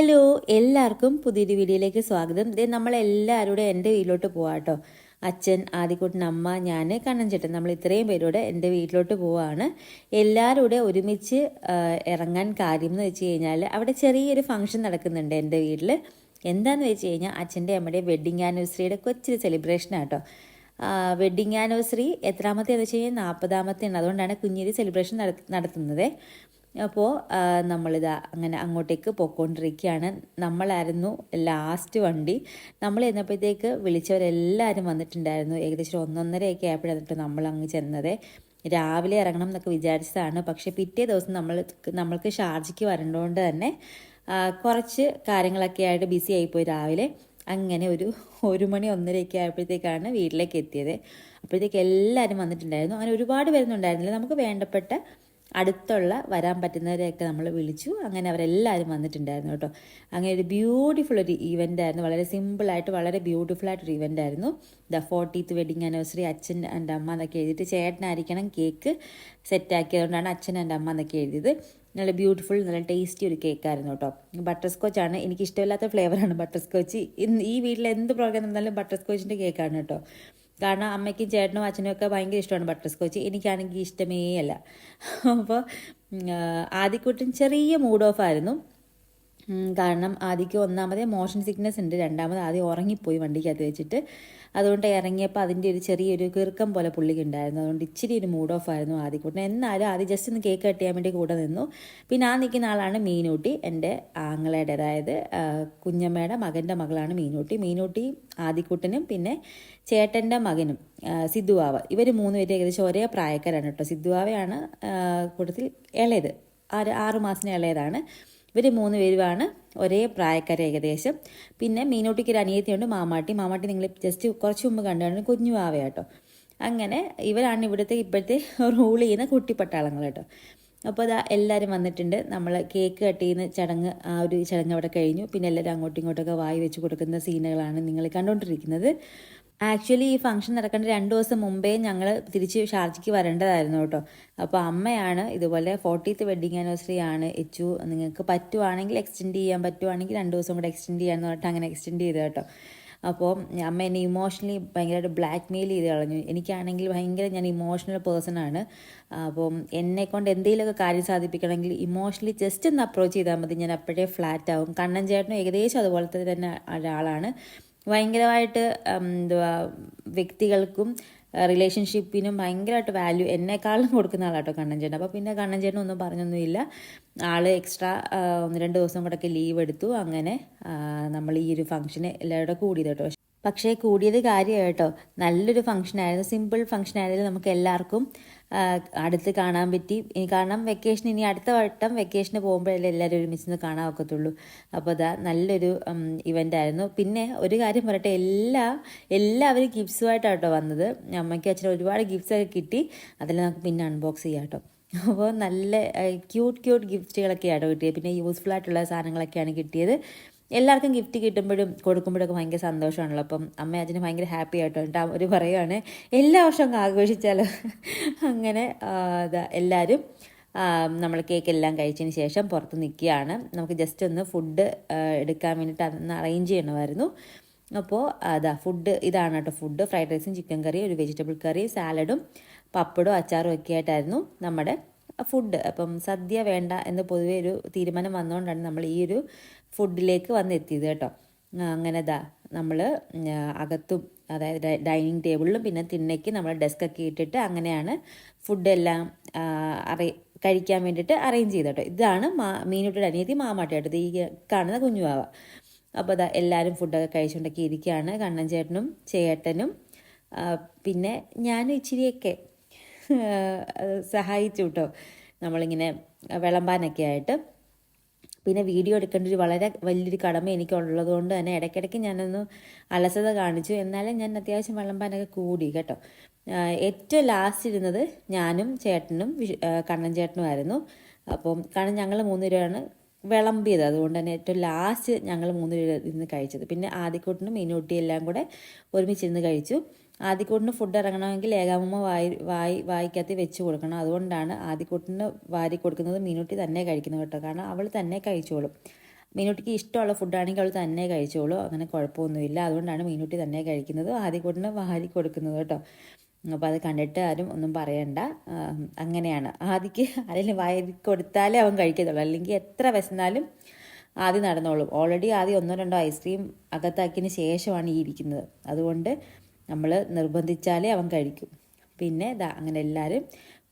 Hello, എല്ലാവർക്കും പുതിയൊരു വീഡിയോയിലേക്ക് സ്വാഗതം. ഇത് നമ്മളെല്ലാവരുടെ എൻ്റെ വീട്ടിലോട്ട് പോവാം കേട്ടോ. അച്ഛൻ, ആദിക്കുട്ടൻ, അമ്മ, ഞാൻ, കണ്ണൻചേട്ടൻ, നമ്മൾ ഇത്രയും പേരോടെ എൻ്റെ വീട്ടിലോട്ട് പോവാണ്. എല്ലാവരും കൂടെ ഒരുമിച്ച് ഇറങ്ങാൻ കാര്യം എന്ന് വെച്ച് കഴിഞ്ഞാൽ അവിടെ ചെറിയൊരു ഫംഗ്ഷൻ നടക്കുന്നുണ്ട് എൻ്റെ വീട്ടിൽ. എന്താണെന്ന് വെച്ച് കഴിഞ്ഞാൽ അച്ഛൻ്റെ അമ്മയുടെ വെഡ്ഡിങ് ആനിവേഴ്സറിയുടെ കൊച്ചൊരു സെലിബ്രേഷനാണ് കേട്ടോ. വെഡ്ഡിങ് ആനിവേഴ്സറി എത്രാമത്തെയെന്ന് വെച്ച് കഴിഞ്ഞാൽ 40ാമത്തെയാണ്. അതുകൊണ്ടാണ് കുഞ്ഞൊരു സെലിബ്രേഷൻ നടത്തുന്നത്. അപ്പോൾ നമ്മളിതാ അങ്ങനെ അങ്ങോട്ടേക്ക് പോയിക്കൊണ്ടിരിക്കുകയാണ്. നമ്മളായിരുന്നു ലാസ്റ്റ് വണ്ടി. നമ്മൾ ചെന്നപ്പോഴത്തേക്ക് വിളിച്ചവരെല്ലാവരും വന്നിട്ടുണ്ടായിരുന്നു. ഏകദേശം 1:30 ആയപ്പോഴാണ് നമ്മൾ അങ്ങ് ചെന്നത്. രാവിലെ ഇറങ്ങണം എന്നൊക്കെ വിചാരിച്ചതാണ്. പക്ഷേ പിറ്റേ ദിവസം നമ്മൾക്ക് ഷാർജയ്ക്ക് വരേണ്ടതുകൊണ്ട് തന്നെ കുറച്ച് കാര്യങ്ങളൊക്കെ ആയിട്ട് ബിസി ആയിപ്പോയി രാവിലെ. അങ്ങനെ ഒരു 1 മണി 1:30 ആയപ്പോഴത്തേക്കാണ് വീട്ടിലേക്ക് എത്തിയത്. അപ്പോഴത്തേക്ക് എല്ലാവരും വന്നിട്ടുണ്ടായിരുന്നു. അങ്ങനെ ഒരുപാട് പേരൊന്നുണ്ടായിരുന്നില്ല. നമുക്ക് വേണ്ടപ്പെട്ട അടുത്തുള്ള വരാൻ പറ്റുന്നവരെയൊക്കെ നമ്മൾ വിളിച്ചു. അങ്ങനെ അവരെല്ലാവരും വന്നിട്ടുണ്ടായിരുന്നു കേട്ടോ. അങ്ങനെ ഒരു ബ്യൂട്ടിഫുൾ ഒരു ഈവൻ്റ് ആയിരുന്നു. വളരെ സിമ്പിളായിട്ട് വളരെ ബ്യൂട്ടിഫുള്ളായിട്ടൊരു ഈവൻ്റ് ആയിരുന്നു. 40th വെഡിങ് ആനിവേഴ്സറി അച്ഛൻ എൻ്റെ അമ്മ എന്നൊക്കെ എഴുതിയിട്ട് ചേട്ടനായിരിക്കണം കേക്ക് സെറ്റാക്കിയതുകൊണ്ടാണ് അച്ഛൻ എൻ്റെ അമ്മ എന്നൊക്കെ എഴുതിയത്. നല്ല ബ്യൂട്ടിഫുൾ നല്ല ടേസ്റ്റി ഒരു കേക്കായിരുന്നു കേട്ടോ. ബട്ടർ സ്കോച്ചാണ്. എനിക്ക് ഇഷ്ടമില്ലാത്ത ഫ്ലേവറാണ് ബട്ടർ സ്കോച്ച്. ഈ വീട്ടിൽ എന്ത് പ്രോഗ്രാം നടന്നാലും ബട്ടർ സ്കോച്ചിൻ്റെ കേക്കാണ് കേട്ടോ. കാരണം അമ്മയ്ക്കും ചേട്ടനും അച്ഛനും ഒക്കെ ഭയങ്കര ഇഷ്ടമാണ് ബട്ടർ സ്കോച്ച്. എനിക്കാണെങ്കിൽ ഇഷ്ടമേ അല്ല. അപ്പോൾ ആദ്യക്കുട്ടൻ ചെറിയ മൂഡ് ഓഫ് ആയിരുന്നു. കാരണം ആദ്യക്ക് ഒന്നാമത് മോഷൻ സിക്നെസ് ഉണ്ട്, രണ്ടാമത് ആദ്യം ഉറങ്ങിപ്പോയി വണ്ടിക്കകത്ത് വെച്ചിട്ട്. അതുകൊണ്ട് ഇറങ്ങിയപ്പോൾ അതിൻ്റെ ഒരു ചെറിയൊരു കിറുക്കം പോലെ പുള്ളിക്ക് ഉണ്ടായിരുന്നു. അതുകൊണ്ട് ഇച്ചിരി ഒരു മൂഡ് ഓഫ് ആയിരുന്നു ആദ്യക്കൂട്ടിന്. എന്നാലും ആദ്യം ജസ്റ്റ് ഒന്ന് കേക്ക് കട്ട് ചെയ്യാൻ വേണ്ടി കൂടെ നിന്നു. പിന്നെ നിൽക്കുന്ന ആളാണ് മീനൂട്ടി, എൻ്റെ ആങ്ങളയുടെ, അതായത് കുഞ്ഞമ്മയുടെ മകൻ്റെ മകളാണ് മീനൂട്ടി. മീനൂട്ടി ആദ്യക്കൂട്ടനും പിന്നെ ചേട്ടൻ്റെ മകനും സിദ്ധുവാവ, ഇവർ 3 പേര് ഏകദേശം ഒരേ പ്രായക്കാരാണ് കേട്ടോ. സിദ്ധുവാവയാണ് കൂട്ടത്തിൽ ഇളയത്, 6 മാസത്തിന് ഇളയതാണ്. ഇവർ 3 പേരുമാണ് ഒരേ പ്രായക്കാർ ഏകദേശം. പിന്നെ മീനൂട്ടിക്ക് ഒരു അനിയത്തിയുണ്ട്, മാമാട്ടി. നിങ്ങൾ ജസ്റ്റ് കുറച്ച് മുമ്പ് കണ്ടാണ് കുഞ്ഞു ആവയാട്ടോ. അങ്ങനെ ഇവരാണ് ഇപ്പോഴത്തെ റൂൾ ചെയ്യുന്ന കുട്ടിപ്പട്ടാളങ്ങൾ കേട്ടോ. അപ്പോൾ അതാ എല്ലാവരും വന്നിട്ടുണ്ട്. നമ്മൾ കേക്ക് കട്ട് ചെയ്യുന്ന ചടങ്ങ്, ആ ഒരു ചടങ്ങ് അവിടെ കഴിഞ്ഞു. പിന്നെ എല്ലാവരും അങ്ങോട്ടും ഇങ്ങോട്ടൊക്കെ വായി വെച്ച് കൊടുക്കുന്ന സീനുകളാണ് നിങ്ങൾ കണ്ടുകൊണ്ടിരിക്കുന്നത്. ആക്ച്വലി ഈ ഫംഗ്ഷൻ നടക്കേണ്ട 2 ദിവസം മുമ്പേ ഞങ്ങൾ തിരിച്ച് ഷാർജയ്ക്ക് വരേണ്ടതായിരുന്നു കേട്ടോ. അപ്പോൾ അമ്മയാണ് ഇതുപോലെ 40th വെഡ്ഡിങ് ആനിവേഴ്സറി ആണ് എച്ചു, നിങ്ങൾക്ക് പറ്റുവാണെങ്കിൽ എക്സ്റ്റെൻഡ് ചെയ്യാൻ പറ്റുവാണെങ്കിൽ 2 ദിവസം കൂടെ എക്സ്റ്റെൻഡ് ചെയ്യാമെന്ന് പറഞ്ഞിട്ട് അങ്ങനെ എക്സ്റ്റെൻഡ് ചെയ്ത് കേട്ടോ. അപ്പോൾ അമ്മ എന്നെ ഇമോഷണലി ഭയങ്കരമായിട്ട് ബ്ലാക്ക് മെയിൽ ചെയ്ത് കളഞ്ഞു. എനിക്കാണെങ്കിൽ ഞാൻ ഇമോഷണൽ പേഴ്സൺ ആണ്. അപ്പം എന്നെക്കൊണ്ട് എന്തെങ്കിലുമൊക്കെ കാര്യം സാധിപ്പിക്കണമെങ്കിൽ ഇമോഷണലി ജസ്റ്റ് ഒന്ന് അപ്രോച്ച് ചെയ്താൽ മതി, ഞാൻ അപ്പോഴേ ഫ്ലാറ്റ് ആവും. കണ്ണൻ ചേട്ടനും ഏകദേശം അതുപോലത്തെ തന്നെ ഒരാളാണ്. ഭയങ്കരമായിട്ട് വ്യക്തികൾക്കും റിലേഷൻഷിപ്പിനും ഭയങ്കരമായിട്ട് വാല്യൂ എന്നെക്കാളും കൊടുക്കുന്ന ആളാട്ടോ കണ്ണൻ ചേട്ടൻ. അപ്പോൾ പിന്നെ കണ്ണൻ ചേട്ടൻ ഒന്നും പറഞ്ഞൊന്നുമില്ല. ആൾ എക്സ്ട്രാ 1-2 ദിവസം കൂടെയൊക്കെ ലീവ് എടുത്തു. അങ്ങനെ നമ്മൾ ഈ ഒരു ഫംഗ്ഷന് എല്ലാവരുടെ കൂടിയത് കേട്ടോ. പക്ഷേ കൂടിയത് കാര്യമാണ് കേട്ടോ. നല്ലൊരു ഫംഗ്ഷനായിരുന്നു, സിമ്പിൾ ഫംഗ്ഷനായിരുന്നു. നമുക്ക് എല്ലാവർക്കും അടുത്ത് കാണാൻ പറ്റി. കാരണം ഇനി അടുത്ത വട്ടം വെക്കേഷന് പോകുമ്പോഴല്ലേ എല്ലാവരും ഒരുമിച്ച് കാണാൻ ഒക്കത്തുള്ളൂ. അപ്പോൾ അതാ നല്ലൊരു ഇവൻ്റ് ആയിരുന്നു. പിന്നെ ഒരു കാര്യം പറയട്ടെ, എല്ലാവരും ഗിഫ്റ്റ്സുമായിട്ടാണ് കേട്ടോ വന്നത്. അമ്മയ്ക്കും അച്ഛനും ഒരുപാട് ഗിഫ്റ്റ്സൊക്കെ കിട്ടി. അതെല്ലാം നമുക്ക് പിന്നെ അൺബോക്സ് ചെയ്യാം കേട്ടോ. അപ്പോൾ നല്ല ക്യൂട്ട് ഗിഫ്റ്റുകളൊക്കെയാണ് കിട്ടിയത്. പിന്നെ യൂസ്ഫുൾ ആയിട്ടുള്ള സാധനങ്ങളൊക്കെയാണ് കിട്ടിയത്. എല്ലാവർക്കും ഗിഫ്റ്റ് കിട്ടുമ്പോഴും കൊടുക്കുമ്പോഴൊക്കെ ഭയങ്കര സന്തോഷമാണല്ലോ. അപ്പം അമ്മ അച്ഛന് ഭയങ്കര ഹാപ്പി ആയിട്ടോ. എന്നിട്ട് അവർ പറയുകയാണ് എല്ലാ വർഷവും ആഘോഷിച്ചാലോ. അങ്ങനെ എല്ലാവരും നമ്മൾ കേക്കെല്ലാം കഴിച്ചതിന് ശേഷം പുറത്ത് നിൽക്കുകയാണ്. നമുക്ക് ജസ്റ്റ് ഒന്ന് ഫുഡ് എടുക്കാൻ വേണ്ടിയിട്ട് അതൊന്ന് അറേഞ്ച് ചെയ്യണമായിരുന്നു. അപ്പോൾ ഫുഡ് ഇതാണ് കേട്ടോ. ഫുഡ് ഫ്രൈഡ് റൈസും ചിക്കൻ കറിയും ഒരു വെജിറ്റബിൾ കറിയും സാലഡും പപ്പടും അച്ചാറും ഒക്കെ ആയിട്ടായിരുന്നു നമ്മുടെ ഫുഡ്. അപ്പം സദ്യ വേണ്ട എന്ന് പൊതുവേ ഒരു തീരുമാനം വന്നുകൊണ്ടാണ് നമ്മൾ ഈ ഒരു ഫുഡിലേക്ക് വന്നെത്തിയത് കേട്ടോ. അങ്ങനെ നമ്മൾ അകത്തും, അതായത് ഡൈനിങ് ടേബിളിലും പിന്നെ തിണ്ണയ്ക്ക് നമ്മൾ ഡെസ്കൊക്കെ ഇട്ടിട്ട് അങ്ങനെയാണ് ഫുഡെല്ലാം കഴിക്കാൻ വേണ്ടിയിട്ട് അറേഞ്ച് ചെയ്ത് കേട്ടോ. ഇതാണ് മീനൂട്ടിയുടെ അനിയത്തി മാമാട്ടിയായിട്ട് ഈ കാണുന്ന കുഞ്ഞുവാവ. അപ്പോൾ എല്ലാവരും ഫുഡൊക്കെ കഴിച്ചുകൊണ്ടൊക്കെ ഇരിക്കുകയാണ്. കണ്ണൻ ചേട്ടനും പിന്നെ ഞാനും ഇച്ചിരിയൊക്കെ സഹായിച്ചു കേട്ടോ, നമ്മളിങ്ങനെ വിളമ്പാനൊക്കെ ആയിട്ട്. പിന്നെ വീഡിയോ എടുക്കേണ്ട ഒരു വളരെ വലിയൊരു കടമ എനിക്കുള്ളത് കൊണ്ട് തന്നെ ഇടയ്ക്കിടയ്ക്ക് ഞാനൊന്ന് അലസത കാണിച്ചു. എന്നാലും ഞാൻ അത്യാവശ്യം വിളമ്പാനൊക്കെ കൂടി കേട്ടോ. ഏറ്റവും ലാസ്റ്റ് ഇരുന്നത് ഞാനും ചേട്ടനും കണ്ണൻ ചേട്ടനുമായിരുന്നു. അപ്പം കാരണം ഞങ്ങൾ 3 പേരാണ് വിളമ്പിയത്. അതുകൊണ്ട് തന്നെ ഏറ്റവും ലാസ്റ്റ് ഞങ്ങൾ 3 പേര് ഇരുന്ന് കഴിച്ചത്. പിന്നെ ആദ്യക്കൂട്ടിനും മീനൂട്ടി എല്ലാം കൂടെ ഒരുമിച്ചിരുന്ന് കഴിച്ചു. ആദ്യക്കൂട്ടിന് ഫുഡ് ഇറങ്ങണമെങ്കിൽ ഏകാമ്മ വായിക്കകത്ത് വെച്ച് കൊടുക്കണം. അതുകൊണ്ടാണ് ആദ്യക്കൂട്ടിന് വാരി കൊടുക്കുന്നത്. മീനൂട്ടി തന്നെ കഴിക്കുന്നത് കേട്ടോ, കാരണം അവൾ തന്നെ കഴിച്ചോളും. മീനുട്ടിക്ക് ഇഷ്ടമുള്ള ഫുഡാണെങ്കിൽ അവൾ തന്നെ കഴിച്ചോളൂ, അങ്ങനെ കുഴപ്പമൊന്നുമില്ല. അതുകൊണ്ടാണ് മീനുട്ടി തന്നെ കഴിക്കുന്നത്, ആദ്യക്കൂട്ടിന് വാരി കൊടുക്കുന്നത് കേട്ടോ. അപ്പോൾ അത് കണ്ടിട്ട് ആരും ഒന്നും പറയണ്ട. അങ്ങനെയാണ് ആദിക്ക് അല്ലെങ്കിൽ വാരി കൊടുത്താലേ അവൻ കഴിക്കത്തുള്ളൂ, അല്ലെങ്കിൽ എത്ര വിശന്നാലും ആദ്യം നടന്നോളും. ഓൾറെഡി ആദ്യം 1-2 ഐസ്ക്രീം അകത്താക്കിയതിന് ശേഷമാണ് ഈ ഇരിക്കുന്നത്. അതുകൊണ്ട് നമ്മൾ നിർബന്ധിച്ചാലേ അവൻ കഴിക്കും. പിന്നെ അങ്ങനെ എല്ലാവരും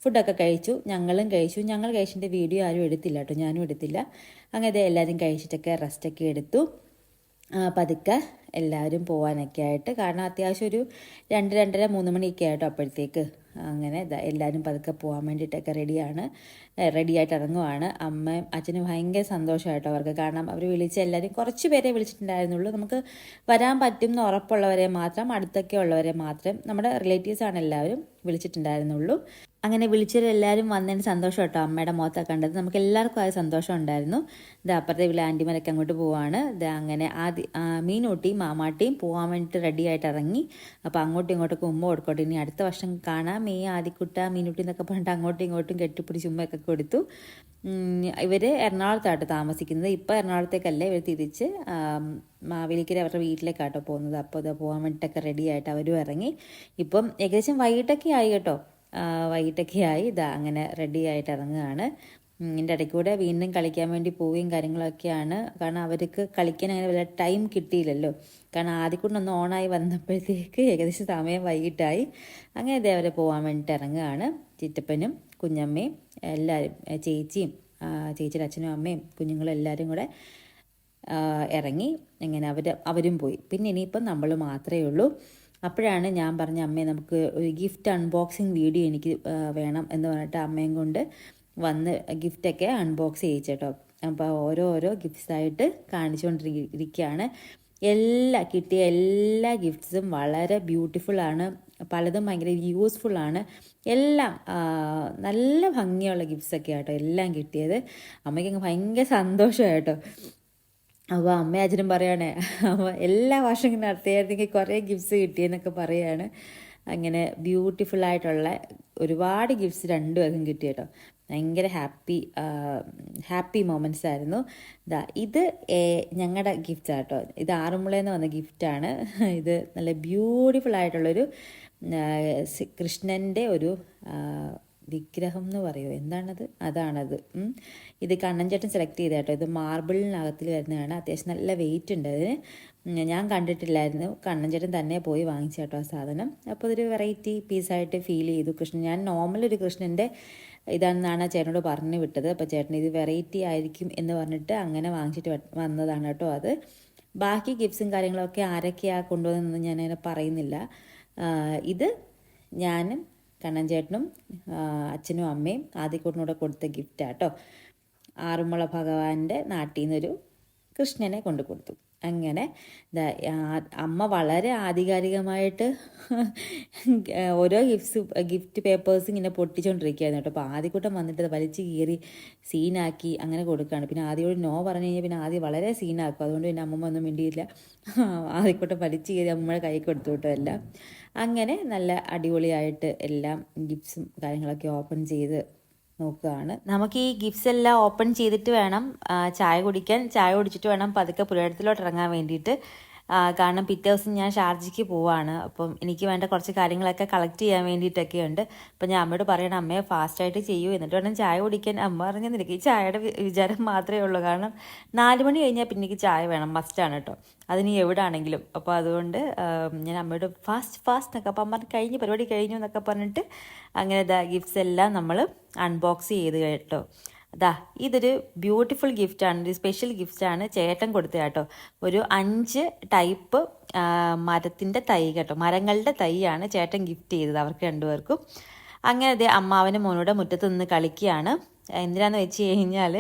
ഫുഡൊക്കെ കഴിച്ചു, ഞങ്ങളും കഴിച്ചു. ഞങ്ങൾ കഴിച്ചിട്ട് വീഡിയോ ആരും എടുത്തില്ല കേട്ടോ, ഞാനും എടുത്തില്ല. അങ്ങനെ എല്ലാവരും കഴിച്ചിട്ടൊക്കെ റെസ്റ്റൊക്കെ എടുത്തു. പതുക്കെ എല്ലാവരും പോകാനൊക്കെ ആയിട്ട്, കാരണം അത്യാവശ്യം ഒരു 2-2:30-3 മണിയൊക്കെ ആയിട്ടോ അപ്പോഴത്തേക്ക്. അങ്ങനെ എല്ലാവരും പതുക്കെ പോകാൻ വേണ്ടിയിട്ടൊക്കെ റെഡിയായിട്ട് ഇറങ്ങുവാണ്. അമ്മയും അച്ഛനും ഭയങ്കര സന്തോഷമായിട്ടോ അവർക്ക്, കാരണം അവർ വിളിച്ച എല്ലാവരും കുറച്ച് പേരെ വിളിച്ചിട്ടുണ്ടായിരുന്നുള്ളൂ. നമുക്ക് വരാൻ പറ്റും എന്ന് ഉറപ്പുള്ളവരെ മാത്രം, അടുത്തൊക്കെ ഉള്ളവരെ മാത്രം, നമ്മുടെ റിലേറ്റീവ്സാണ് എല്ലാവരും വിളിച്ചിട്ടുണ്ടായിരുന്നുള്ളൂ. അങ്ങനെ വിളിച്ചവരെല്ലാവരും വന്നതിന് സന്തോഷം കേട്ടോ അമ്മയുടെ മുഖത്തൊക്കെ കണ്ടത്. നമുക്ക് എല്ലാവർക്കും ആ സന്തോഷം ഉണ്ടായിരുന്നു. അപ്പുറത്തെ വീട്ടിൽ ആൻറ്റിമാരൊക്കെ അങ്ങോട്ട് പോവാണ്. അങ്ങനെ മീനൂട്ടിയും മാമാട്ടിയും പോകാൻ വേണ്ടിയിട്ട് റെഡിയായിട്ട് ഇറങ്ങി. അപ്പോൾ അങ്ങോട്ടും ഇങ്ങോട്ടൊക്കെ ഉമ്മ കൊടുക്കട്ടെ, ഇനി അടുത്ത വർഷം കാണാം ആദിക്കുട്ട മീനൂട്ടി എന്നൊക്കെ പറഞ്ഞിട്ട് അങ്ങോട്ടും ഇങ്ങോട്ടും കെട്ടിപ്പിടിച്ച് ഉമ്മയൊക്കെ കൊടുത്തു. ഇവർ എറണാകുളത്താട്ടോ താമസിക്കുന്നത്. ഇപ്പോൾ എറണാകുളത്തേക്കല്ലേ, ഇവർ തിരിച്ച് മാവേലിക്കര അവരുടെ വീട്ടിലേക്കാട്ടോ പോകുന്നത്. അപ്പോൾ ഇത് പോകാൻ വേണ്ടിയിട്ടൊക്കെ റെഡിയായിട്ട് അവരും ഇറങ്ങി. ഇപ്പം ഏകദേശം വൈകിട്ടൊക്കെ ആയി കേട്ടോ, വൈകിട്ടൊക്കെ ആയി. അങ്ങനെ റെഡി ആയിട്ട് ഇറങ്ങുകയാണ്. ഇതിൻ്റെ ഇടയ്ക്ക് കൂടെ വീണ്ടും കളിക്കാൻ വേണ്ടി പോവുകയും കാര്യങ്ങളൊക്കെയാണ്. കാരണം അവർക്ക് കളിക്കാൻ അങ്ങനെ വല്ല ടൈം കിട്ടിയില്ലല്ലോ, കാരണം ആദ്യക്കൊണ്ടൊന്ന് ഓണായി വന്നപ്പോഴത്തേക്ക് ഏകദേശം സമയം വൈകിട്ടായി. അങ്ങനെ അവരെ പോകാൻ വേണ്ടിയിട്ട് ഇറങ്ങുകയാണ്. ചിറ്റപ്പനും കുഞ്ഞമ്മയും എല്ലാവരും, ചേച്ചിയും ചേച്ചിയുടെ അച്ഛനും അമ്മയും കുഞ്ഞുങ്ങളും എല്ലാവരും കൂടെ ഇറങ്ങി. ഇങ്ങനെ അവരും പോയി. പിന്നെ ഇനിയിപ്പം നമ്മൾ മാത്രമേ ഉള്ളൂ. അപ്പോഴാണ് ഞാൻ പറഞ്ഞ അമ്മയെ നമുക്ക് ഒരു ഗിഫ്റ്റ് അൺബോക്സിങ് വീഡിയോ എനിക്ക് വേണം എന്ന് പറഞ്ഞിട്ട് അമ്മയും കൊണ്ട് വന്ന് ഗിഫ്റ്റൊക്കെ അൺബോക്സ് ചെയ്യിച്ചേട്ടോ. അപ്പോൾ ഓരോരോ ഗിഫ്റ്റ്സായിട്ട് കാണിച്ചുകൊണ്ടിരിക്കുകയാണ്. കിട്ടിയ എല്ലാ ഗിഫ്റ്റ്സും വളരെ ബ്യൂട്ടിഫുള്ളാണ്, പലതും ഭയങ്കര യൂസ്ഫുള്ളാണ്. എല്ലാം നല്ല ഭംഗിയുള്ള ഗിഫ്റ്റ്സൊക്കെ ആട്ടോ എല്ലാം കിട്ടിയത്. അമ്മയ്ക്ക് ഭയങ്കര സന്തോഷമായിട്ടോ. അപ്പോൾ അമ്മയും അച്ഛനും പറയുകയാണേ, അപ്പോൾ എല്ലാ വർഷം ഇങ്ങനെ നടത്തിയായിരുന്നെങ്കിൽ കുറേ ഗിഫ്റ്റ്സ് കിട്ടിയെന്നൊക്കെ പറയുകയാണ്. അങ്ങനെ ബ്യൂട്ടിഫുള്ളായിട്ടുള്ള ഒരുപാട് ഗിഫ്റ്റ്സ് രണ്ടുപേർക്കും കിട്ടി കേട്ടോ. ഭയങ്കര ഹാപ്പി മൊമെൻറ്റ്സ് ആയിരുന്നു. ഇത് ഞങ്ങളുടെ ഗിഫ്റ്റ് ആട്ടോ. ഇത് ആറന്മുളയിൽ നിന്ന് വന്ന ഗിഫ്റ്റാണ്. ഇത് നല്ല ബ്യൂട്ടിഫുള്ളായിട്ടുള്ളൊരു കൃഷ്ണൻ്റെ ഒരു വിഗ്രഹം എന്ന് പറയുമോ, എന്താണത്, അതാണത്. ഇത് കണ്ണൻ ചേട്ടൻ സെലക്ട് ചെയ്ത കേട്ടോ. ഇത് മാർബിളിനകത്തിൽ വരുന്നതാണ്. അത്യാവശ്യം നല്ല വെയിറ്റ് ഉണ്ട് അതിന്. ഞാൻ കണ്ടിട്ടില്ലായിരുന്നു, കണ്ണൻ ചേട്ടൻ തന്നെ പോയി വാങ്ങിച്ച കേട്ടോ ആ സാധനം. അപ്പോൾ ഇതൊരു വെറൈറ്റി പീസായിട്ട് ഫീൽ ചെയ്തു. ഞാൻ നോർമൽ ഒരു കൃഷ്ണൻ്റെ ഇതാണെന്നാണ് ചേട്ടനോട് പറഞ്ഞു വിട്ടത്. അപ്പോൾ ചേട്ടൻ ഇത് വെറൈറ്റി ആയിരിക്കും എന്ന് പറഞ്ഞിട്ട് അങ്ങനെ വാങ്ങിച്ചിട്ട് വന്നതാണ് കേട്ടോ അത്. ബാക്കി ഗിഫ്റ്റ്സും കാര്യങ്ങളൊക്കെ ആരൊക്കെയാണ് കൊണ്ടുവന്നതെന്ന് ഞാനങ്ങനെ പറയുന്നില്ല. ഇത് ഞാനും കണ്ണൻ ചേട്ടനും അച്ഛനും അമ്മയും ആദ്യക്കൂട്ടിനൂടെ കൊടുത്ത ഗിഫ്റ്റാട്ടോ. ആറന്മുള ഭഗവാന്റെ നാട്ടിൽ നിന്നൊരു കൃഷ്ണനെ കൊണ്ടു കൊടുത്തു. അങ്ങനെ അമ്മ വളരെ ആധികാരികമായിട്ട് ഓരോ ഗിഫ്റ്റ് പേപ്പേഴ്സ് ഇങ്ങനെ പൊട്ടിച്ചുകൊണ്ടിരിക്കുകയായിരുന്നു കേട്ടോ. അപ്പോൾ ആദ്യക്കൂട്ടം വന്നിട്ട് വലിച്ച് കീറി സീനാക്കി അങ്ങനെ കൊടുക്കുകയാണ്. പിന്നെ ആദ്യമോട് നോ പറഞ്ഞു കഴിഞ്ഞാൽ പിന്നെ ആദ്യം വളരെ സീനാക്കും. അതുകൊണ്ട് പിന്നെ അമ്മമ്മ ഒന്നും മിണ്ടിയില്ല. ആദ്യക്കൂട്ടം വലിച്ച് കീറി അമ്മയുടെ കൈ കൊടുത്തു കേട്ടോ എല്ലാം. അങ്ങനെ നല്ല അടിപൊളിയായിട്ട് എല്ലാം ഗിഫ്റ്റ്സും കാര്യങ്ങളൊക്കെ ഓപ്പൺ ചെയ്ത് നോക്കുകയാണ്. നമുക്ക് ഈ ഗിഫ്റ്റ്സ് എല്ലാം ഓപ്പൺ ചെയ്തിട്ട് വേണം ചായ കുടിക്കാൻ. ചായ കുടിച്ചിട്ട് വേണം പതുക്കെ പുരയിടത്തിലോട്ട് ഇറങ്ങാൻ വേണ്ടിയിട്ട്. കാരണം പിറ്റേ ദിവസം ഞാൻ ഷാർജയ്ക്ക് പോവാണ്. അപ്പം എനിക്ക് വേണ്ട കുറച്ച് കാര്യങ്ങളൊക്കെ കളക്ട് ചെയ്യാൻ വേണ്ടിയിട്ടൊക്കെ ഉണ്ട്. അപ്പം ഞാൻ അമ്മയോട് പറയണം, അമ്മയെ ഫാസ്റ്റായിട്ട് ചെയ്യൂ, എന്നിട്ട് വേണം ചായ കുടിക്കാൻ. അമ്മ പറഞ്ഞ നിനക്ക് ഈ ചായയുടെ വിചാരം മാത്രമേ ഉള്ളൂ, കാരണം 4 മണി കഴിഞ്ഞാൽ പിന്നെ എനിക്ക് ചായ വേണം, മസ്റ്റാണ് കേട്ടോ, അതിന് എവിടെ ആണെങ്കിലും. അപ്പോൾ അതുകൊണ്ട് ഞാൻ അമ്മയോട് ഫാസ്റ്റ് എന്നൊക്കെ, അപ്പം അമ്മ പരിപാടി കഴിഞ്ഞു എന്നൊക്കെ പറഞ്ഞിട്ട് അങ്ങനെ ഗിഫ്റ്റ്സ് എല്ലാം നമ്മൾ അൺബോക്സ് ചെയ്ത് കേട്ടോ. ഇതൊരു ബ്യൂട്ടിഫുൾ ഗിഫ്റ്റാണ്, ഒരു സ്പെഷ്യൽ ഗിഫ്റ്റാണ് ചേട്ടൻ കൊടുത്തത് കേട്ടോ. ഒരു 5 ടൈപ്പ് മരത്തിൻ്റെ തൈ കേട്ടോ, മരങ്ങളുടെ തൈയാണ് ചേട്ടൻ ഗിഫ്റ്റ് ചെയ്തത് അവർക്ക് രണ്ടുപേർക്കും. അങ്ങനെ അമ്മാവനും മോനോടെ മുറ്റത്ത് നിന്ന് കളിക്കുകയാണ്. എന്തിനാന്ന് വെച്ച് കഴിഞ്ഞാൽ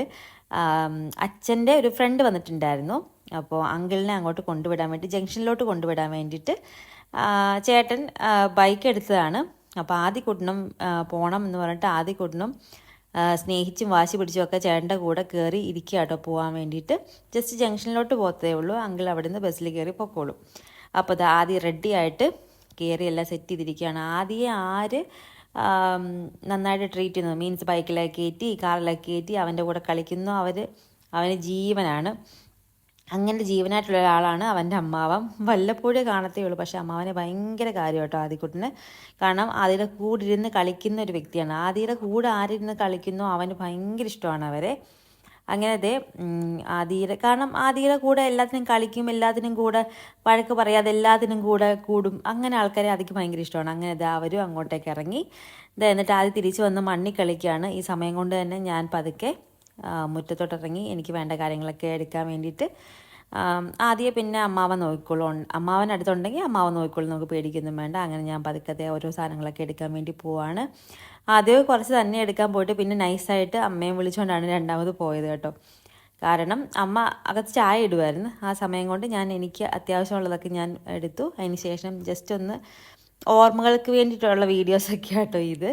അച്ഛൻ്റെ ഒരു ഫ്രണ്ട് വന്നിട്ടുണ്ടായിരുന്നു. അപ്പോൾ അങ്കിളിനെ അങ്ങോട്ട് കൊണ്ടുവിടാൻ വേണ്ടി, ജംഗ്ഷനിലോട്ട് കൊണ്ടുവിടാൻ വേണ്ടിയിട്ട് ചേട്ടൻ ബൈക്ക് എടുത്തതാണ്. അപ്പോൾ ആദ്യക്കൂട്ടനും പോകണം എന്ന് പറഞ്ഞിട്ട് ആദ്യക്കൂട്ടനും സ്നേഹിച്ചും വാശി പിടിച്ചും ഒക്കെ ചേട്ടൻ്റെ കൂടെ കയറി ഇരിക്കുക കേട്ടോ പോകാൻ വേണ്ടിയിട്ട്. ജസ്റ്റ് ജംഗ്ഷനിലോട്ട് പോകത്തേ ഉള്ളൂ, അങ്കിൾ അവിടെ നിന്ന് ബസ്സിൽ കയറി പൊക്കോളും. അപ്പോൾ അത് ആദ്യം റെഡി ആയിട്ട് കയറി എല്ലാം സെറ്റ് ചെയ്തിരിക്കുകയാണ്. ആദ്യം ആര് നന്നായിട്ട് ട്രീറ്റ് ചെയ്യുന്നു, മീൻസ് ബൈക്കിലൊക്കെ കയറ്റി കാറിലൊക്കെ കയറ്റി അവൻ്റെ കൂടെ കളിക്കുന്നു. അവന് ജീവനാണ്. അങ്ങനെ ജീവനായിട്ടുള്ള ഒരാളാണ് അവൻ്റെ അമ്മാവൻ. വല്ലപ്പോഴേ കാണത്തേ ഉള്ളൂ, പക്ഷേ അമ്മാവനെ ഭയങ്കര കാര്യം കേട്ടോ ആദിക്കുട്ടന്. കാരണം ആദിയുടെ കൂടെ ഇരുന്ന് കളിക്കുന്ന ഒരു വ്യക്തിയാണ്. ആദിയുടെ കൂടെ ആരിരുന്ന് കളിക്കുന്നോ അവന് ഭയങ്കര ഇഷ്ടമാണ് അവരെ. അങ്ങനെ ദേ ആദിയുടെ, കാരണം ആദിയുടെ കൂടെ എല്ലാത്തിനും കളിക്കും, എല്ലാത്തിനും കൂടെ വഴക്ക് പറയാതെ എല്ലാത്തിനും കൂടെ കൂടും. അങ്ങനെ ആൾക്കാരെ ആദിക്ക് ഭയങ്കര ഇഷ്ടമാണ്. അങ്ങനെ ദേ അവരും അങ്ങോട്ടേക്ക് ഇറങ്ങി. എന്നിട്ട് ആദ്യം തിരിച്ചു വന്ന് മണ്ണിൽ കളിക്കുകയാണ്. ഈ സമയം കൊണ്ട് തന്നെ ഞാൻ പതുക്കെ മുറ്റത്തോട്ടിറങ്ങി എനിക്ക് വേണ്ട കാര്യങ്ങളൊക്കെ എടുക്കാൻ വേണ്ടിയിട്ട്. ആദ്യം പിന്നെ അമ്മാവൻ നോക്കിക്കോളും. അമ്മാവൻ അടുത്തുണ്ടെങ്കിൽ അമ്മാവൻ നോക്കിക്കോളും, നമുക്ക് പേടിക്കൊന്നും വേണ്ട. അങ്ങനെ ഞാൻ പതുക്കത്തെ ഓരോ സാധനങ്ങളൊക്കെ എടുക്കാൻ വേണ്ടി പോവാണ്. ആദ്യം കുറച്ച് തന്നെ എടുക്കാൻ പോയിട്ട് പിന്നെ നൈസായിട്ട് അമ്മയെ വിളിച്ചുകൊണ്ടാണ് രണ്ടാമത് പോയത് കേട്ടോ. കാരണം അമ്മ അകത്ത് ചായ ഇടുമായിരുന്നു. ആ സമയം കൊണ്ട് എനിക്ക് അത്യാവശ്യമുള്ളതൊക്കെ ഞാൻ എടുത്തു. അതിന് ശേഷം ജസ്റ്റ് ഒന്ന് ഓർമ്മകൾക്ക് വേണ്ടിയിട്ടുള്ള വീഡിയോസൊക്കെ കേട്ടോ ഇത്.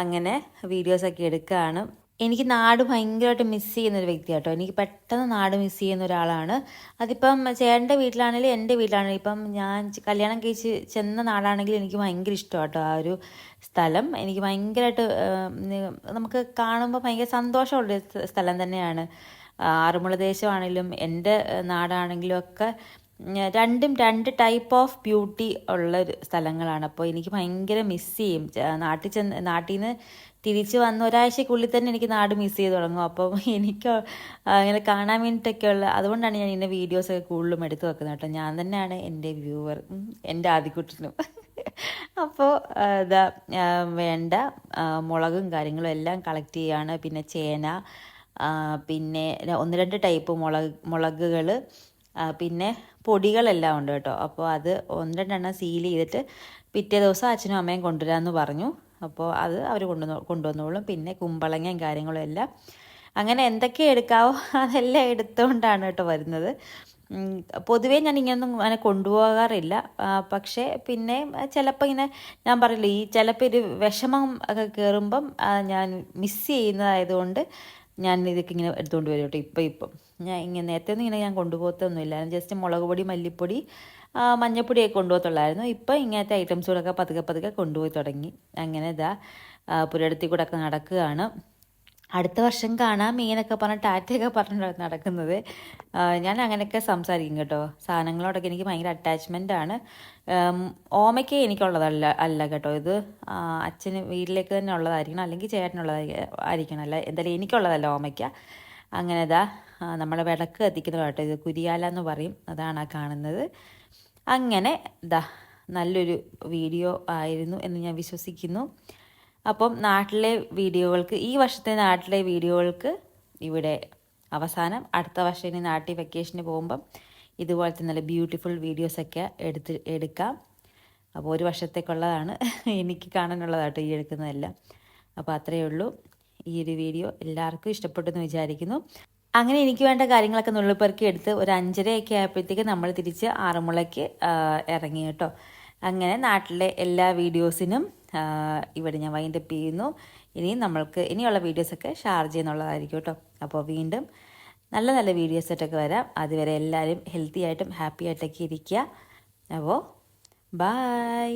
അങ്ങനെ വീഡിയോസൊക്കെ എടുക്കുകയാണ്. എനിക്ക് നാട് ഭയങ്കരമായിട്ട് മിസ് ചെയ്യുന്നൊരു വ്യക്തി കേട്ടോ. എനിക്ക് പെട്ടെന്ന് നാട് മിസ് ചെയ്യുന്ന ഒരാളാണ്. അതിപ്പം ചേട്ടൻ്റെ വീട്ടിലാണെങ്കിലും എൻ്റെ വീട്ടിലാണെങ്കിലും. ഇപ്പം ഞാൻ കല്യാണം കഴിച്ച് ചെന്ന നാടാണെങ്കിലും എനിക്ക് ഭയങ്കര ഇഷ്ടമാണ് കേട്ടോ ആ ഒരു സ്ഥലം. എനിക്ക് ഭയങ്കരമായിട്ട് നമുക്ക് കാണുമ്പോൾ ഭയങ്കര സന്തോഷമുള്ള സ്ഥലം തന്നെയാണ്. ആറന്മുള ദേശമാണെങ്കിലും എൻ്റെ നാടാണെങ്കിലും ഒക്കെ രണ്ടും രണ്ട് ടൈപ്പ് ഓഫ് ബ്യൂട്ടി ഉള്ള സ്ഥലങ്ങളാണ്. അപ്പോൾ എനിക്ക് ഭയങ്കര മിസ് ചെയ്യും. നാട്ടിൽ നിന്ന് തിരിച്ച് വന്ന ഒരാഴ്ചക്കുള്ളിൽ തന്നെ എനിക്ക് നാട് മിസ് ചെയ്ത് തുടങ്ങും. അപ്പോൾ എനിക്ക് ഇങ്ങനെ കാണാൻ വേണ്ടിയിട്ടൊക്കെയുള്ള, അതുകൊണ്ടാണ് ഞാൻ ഇങ്ങനെ വീഡിയോസൊക്കെ കൂടുതലും എടുത്ത് വെക്കുന്നത് കേട്ടോ. ഞാൻ തന്നെയാണ് എൻ്റെ വ്യൂവർ, എൻ്റെ ആദിക്കുട്ടനും. അപ്പോൾ ഇതാ വേണ്ട മുളകും കാര്യങ്ങളും എല്ലാം കളക്ട് ചെയ്യുകയാണ്. പിന്നെ ചേന, പിന്നെ 1-2 ടൈപ്പ് മുളകുകൾ, പിന്നെ പൊടികളെല്ലാം ഉണ്ട് കേട്ടോ. അപ്പോൾ അത് 1-2 സീൽ ചെയ്തിട്ട് പിറ്റേ ദിവസം അച്ഛനും അമ്മയും കൊണ്ടുവരാമെന്ന് പറഞ്ഞു. അപ്പോൾ അത് അവർ കൊണ്ടുവന്നോളും. പിന്നെ കുമ്പളങ്ങയും കാര്യങ്ങളും എല്ലാം, അങ്ങനെ എന്തൊക്കെ എടുക്കാവോ അതെല്ലാം എടുത്തുകൊണ്ടാണ് കേട്ടോ വരുന്നത്. പൊതുവേ ഞാൻ ഇങ്ങനൊന്നും അങ്ങനെ കൊണ്ടുപോകാറില്ല. പക്ഷേ പിന്നെ ചിലപ്പോൾ ഇങ്ങനെ ഞാൻ പറയില്ല, ഈ ചിലപ്പോൾ ഒരു വിഷമം ഒക്കെ കയറുമ്പം ഞാൻ മിസ് ചെയ്യുന്നതായതുകൊണ്ട് ഞാൻ ഇതൊക്കെ ഇങ്ങനെ എടുത്തുകൊണ്ട് വരും കേട്ടോ. ഇപ്പം ഞാൻ ഇങ്ങനെ നേരത്തെ ഒന്നും ഇങ്ങനെ ഞാൻ കൊണ്ടുപോകത്തൊന്നുമില്ല. ജസ്റ്റ് മുളക് പൊടി, മല്ലിപ്പൊടി, മഞ്ഞപ്പൊടിയൊക്കെ കൊണ്ടുപോകത്തുള്ളായിരുന്നു. ഇപ്പം ഇങ്ങനത്തെ ഐറ്റംസുകളൊക്കെ പതുക്കെ കൊണ്ടുപോയി തുടങ്ങി. അങ്ങനെ ഇതാ പുരയിടത്തിൽ കൂടെ ഒക്കെ നടക്കുകയാണ്. അടുത്ത വർഷം കാണാം മീനൊക്കെ പറഞ്ഞ് ടാറ്റയൊക്കെ പറഞ്ഞ് നടക്കുന്നത്. ഞാൻ അങ്ങനെയൊക്കെ സംസാരിക്കും കേട്ടോ. സാധനങ്ങളോടൊക്കെ എനിക്ക് ഭയങ്കര അറ്റാച്ച്മെൻ്റാണ്. ഓമയ്ക്ക് എനിക്കുള്ളതല്ല കേട്ടോ. ഇത് അച്ഛന് വീട്ടിലേക്ക് തന്നെ ഉള്ളതായിരിക്കണം, അല്ലെങ്കിൽ ചേട്ടനുള്ളതായിരിക്കണം. അല്ല എന്തായാലും എനിക്കുള്ളതല്ല ഓമയ്ക്ക. അങ്ങനെ ഇതാ നമ്മളെ വിളക്ക് കത്തിക്കുന്നത് കേട്ടോ. ഇത് കുരിയാല എന്ന് പറയും. അതാണ് ആ കാണുന്നത്. അങ്ങനെ ഇതാ നല്ലൊരു വീഡിയോ ആയിരുന്നു എന്ന് ഞാൻ വിശ്വസിക്കുന്നു. അപ്പം ഈ വർഷത്തെ നാട്ടിലെ വീഡിയോകൾക്ക് ഇവിടെ അവസാനം. അടുത്ത വർഷം ഇനി നാട്ടിൽ വെക്കേഷന് പോകുമ്പം ഇതുപോലത്തെ നല്ല ബ്യൂട്ടിഫുൾ വീഡിയോസൊക്കെ എടുക്കാം. അപ്പോൾ ഒരു വർഷത്തേക്കുള്ളതാണ് എനിക്ക് കാണാനുള്ളതാട്ടോ ഈ എടുക്കുന്നതെല്ലാം. അപ്പോൾ അത്രയേ ഉള്ളൂ. ഈ ഒരു വീഡിയോ എല്ലാവർക്കും ഇഷ്ടപ്പെട്ടെന്ന് വിചാരിക്കുന്നു. അങ്ങനെ എനിക്ക് വേണ്ട കാര്യങ്ങളൊക്കെ നുള്ളിപ്പെറുക്കി എടുത്ത് ഒരു 5:30 ആയപ്പോഴത്തേക്ക് നമ്മൾ തിരിച്ച് ആറന്മുളയ്ക്ക് ഇറങ്ങി കേട്ടോ. അങ്ങനെ നാട്ടിലെ എല്ലാ വീഡിയോസിനും ഇവിടെ ഞാൻ വൈൻഡപ്പ് ചെയ്യുന്നു. ഇനിയുള്ള വീഡിയോസൊക്കെ ഷാർജ എന്നുള്ളതായിരിക്കും കേട്ടോ. അപ്പോൾ വീണ്ടും നല്ല നല്ല വീഡിയോസായിട്ടൊക്കെ വരാം. അതുവരെ എല്ലാവരും ഹെൽത്തി ആയിട്ടും ഹാപ്പി ആയിട്ടൊക്കെ ഇരിക്കുക. അപ്പോൾ ബൈ.